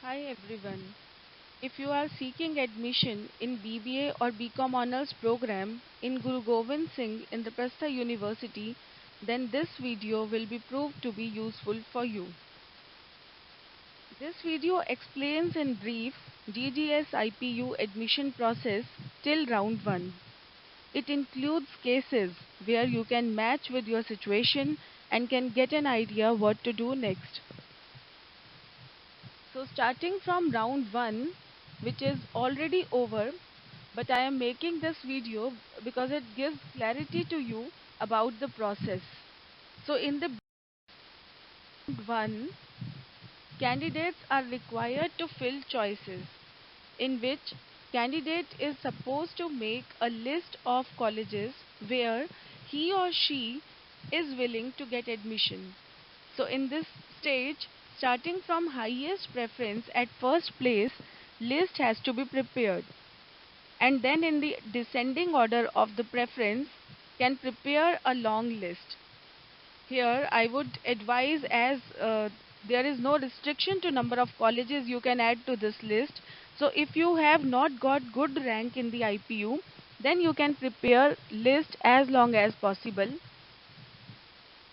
Hi everyone. If you are seeking admission in BBA or BCom Honors program in Guru Gobind Singh Indraprastha University, then this video will be proved to be useful for you. This video explains in brief GGSIPU admission process till round 1. It includes cases where you can match with your situation and can get an idea what to do next. So starting from round 1, which is already over, but I am making this video because it gives clarity to you about the process. So in the round 1, candidates are required to fill choices in which candidate is supposed to make a list of colleges where he or she is willing to get admission. So in this stage, starting from highest preference at first place, list has to be prepared. And then in the descending order of the preference, can prepare a long list. Here I would advise, as there is no restriction to number of colleges you can add to this list. So if you have not got good rank in the IPU, then you can prepare list as long as possible.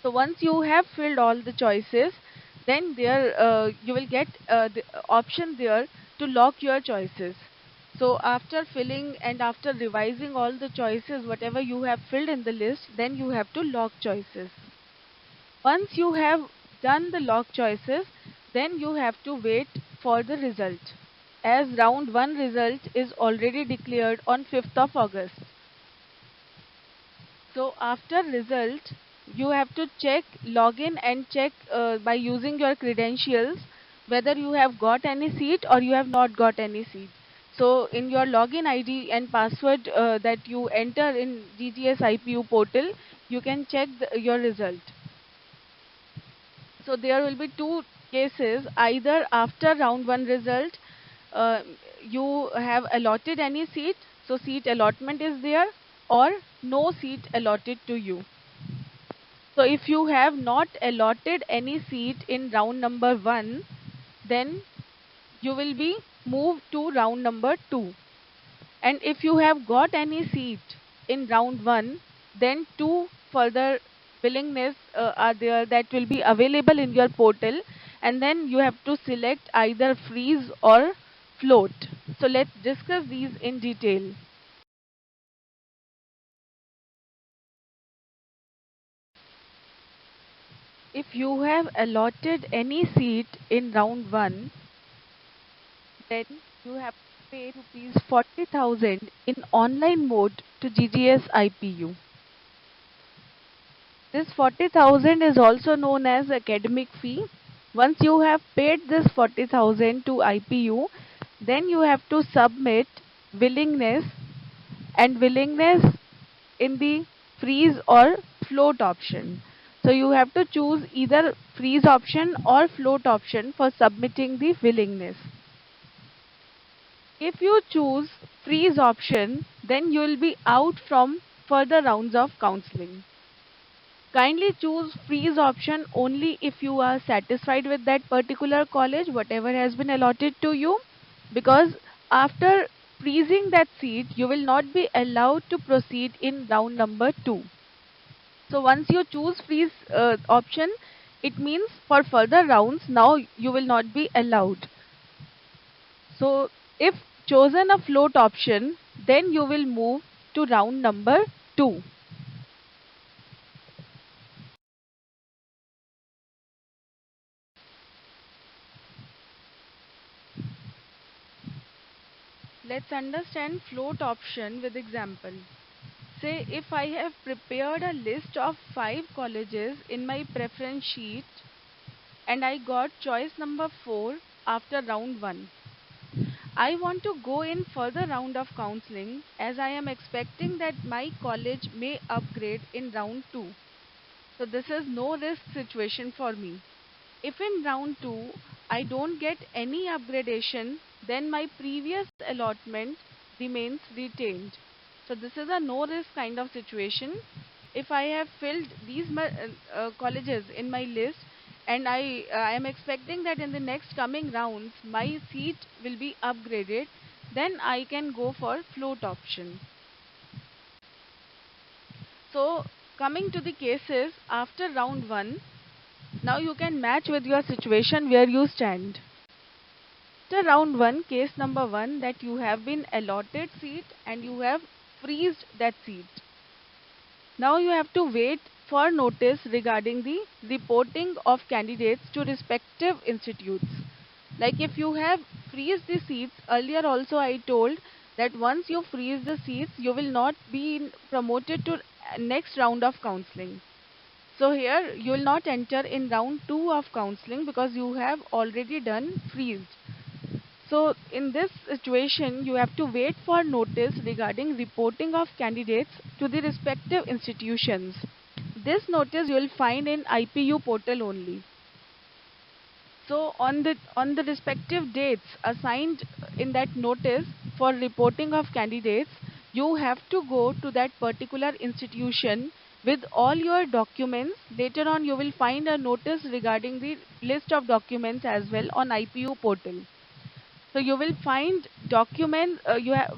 So once you have filled all the choices, then there you will get the option there to lock your choices. So after filling and after revising all the choices, whatever you have filled in the list, then you have to lock choices. Once you have done the lock choices, then you have to wait for the result. As round 1 result is already declared on 5th of August. So after result, you have to check, log in and check by using your credentials whether you have got any seat or you have not got any seat. So in your login ID and password that you enter in GGS IPU portal, you can check your result. So there will be two cases: either after round 1 result, uh, you have allotted any seat, so seat allotment is there, or no seat allotted to you. So if you have not allotted any seat in round number 1, then you will be moved to round number 2. And if you have got any seat in round 1, then two further willingness are there that will be available in your portal, and then you have to select either freeze or float. So let's discuss these in detail. If you have allotted any seat in round 1, then you have to pay rupees 40,000 in online mode to GGS IPU. This 40,000 is also known as academic fee. Once you have paid this 40,000 to IPU, then you have to submit willingness and willingness in the freeze or float option. So you have to choose either freeze option or float option for submitting the willingness. If you choose freeze option, then you will be out from further rounds of counseling. Kindly choose freeze option only if you are satisfied with that particular college, whatever has been allotted to you, because after freezing that seat, you will not be allowed to proceed in round number 2. So once you choose freeze option, it means for further rounds, now you will not be allowed. So if chosen a float option, then you will move to round number 2. Let's understand float option with example. Say if I have prepared a list of 5 colleges in my preference sheet and I got choice number 4 after round 1. I want to go in further round of counseling as I am expecting that my college may upgrade in round 2. So this is no risk situation for me. If in round 2 I don't get any upgradation, then my previous allotment remains retained. So this is a no risk kind of situation. If I have filled these colleges in my list and I am expecting that in the next coming rounds my seat will be upgraded, then I can go for float option. So coming to the cases after round 1, now you can match with your situation where you stand. After round 1, case number 1, that you have been allotted seat and you have freezed that seat. Now you have to wait for notice regarding the reporting of candidates to respective institutes. Like if you have freezed the seats, earlier also I told that once you freeze the seats, you will not be promoted to next round of counseling. So here you will not enter in round 2 of counseling because you have already done freezed. So in this situation, you have to wait for notice regarding reporting of candidates to the respective institutions. This notice you will find in IPU portal only. So on the respective dates assigned in that notice for reporting of candidates, you have to go to that particular institution with all your documents. Later on, you will find a notice regarding the list of documents as well on IPU portal. So you will find documents,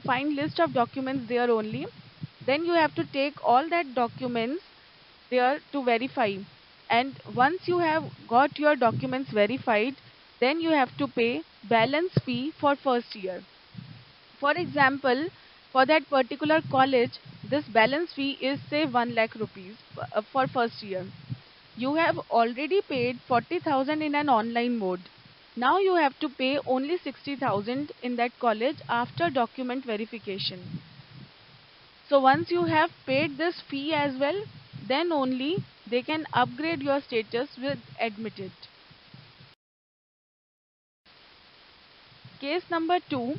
find list of documents there only. Then you have to take all that documents there to verify. And once you have got your documents verified, then you have to pay balance fee for first year. For example, for that particular college, this balance fee is say 1 lakh rupees for first year. You have already paid 40,000 in an online mode. Now you have to pay only 60,000 in that college after document verification. So once you have paid this fee as well, then only they can upgrade your status with admitted. Case number 2,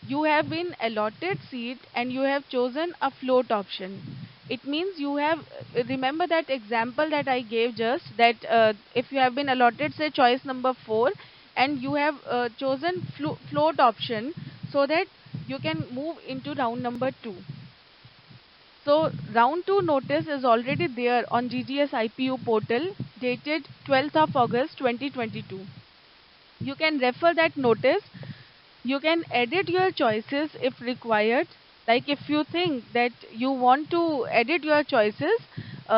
you have been allotted seat and you have chosen a float option. It means you have, remember that example that I gave just, that if you have been allotted say choice number 4 and you have chosen float option so that you can move into round number 2. So round 2 notice is already there on GGSIPU portal dated 12th of August 2022. You can refer that notice. You can edit your choices if required. Like if you think that you want to edit your choices,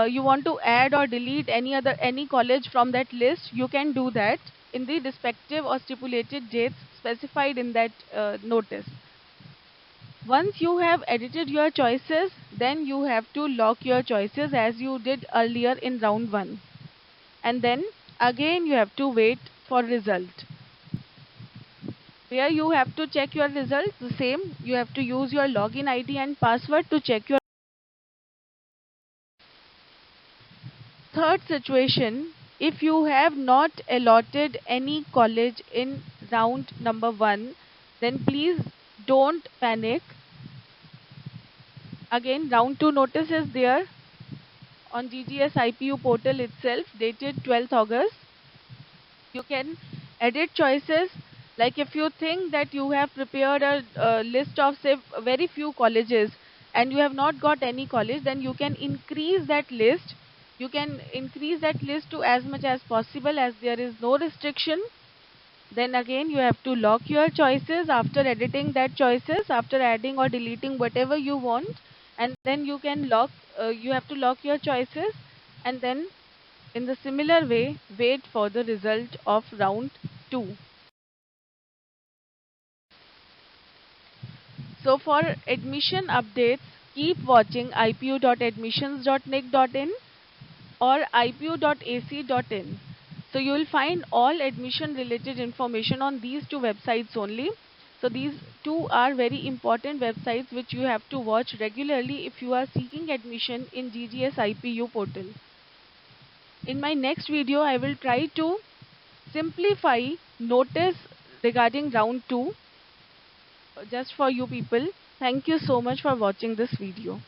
you want to add or delete any college from that list, you can do that in the respective or stipulated dates specified in that notice. Once you have edited your choices, then you have to lock your choices as you did earlier in round 1. And then again you have to wait for result. Where you have to check your results, the same. You have to use your login ID and password to check your. Third situation, if you have not allotted any college in round number 1, then please don't panic. Again, round 2 notice is there on GGSIPU portal itself dated 12th August. You can edit choices. Like if you think that you have prepared a list of say very few colleges and you have not got any college, then you can increase that list. You can increase that list to as much as possible as there is no restriction. Then again you have to lock your choices after editing that choices, after adding or deleting whatever you want, and then you can lock, you have to lock your choices, and then in the similar way wait for the result of round 2. So for admission updates, keep watching ipu.admissions.nic.in or ipu.ac.in. So you will find all admission related information on these two websites only. So these two are very important websites which you have to watch regularly if you are seeking admission in GGS IPU portal. In my next video, I will try to simplify notice regarding round 2 just for you people. Thank you so much for watching this video.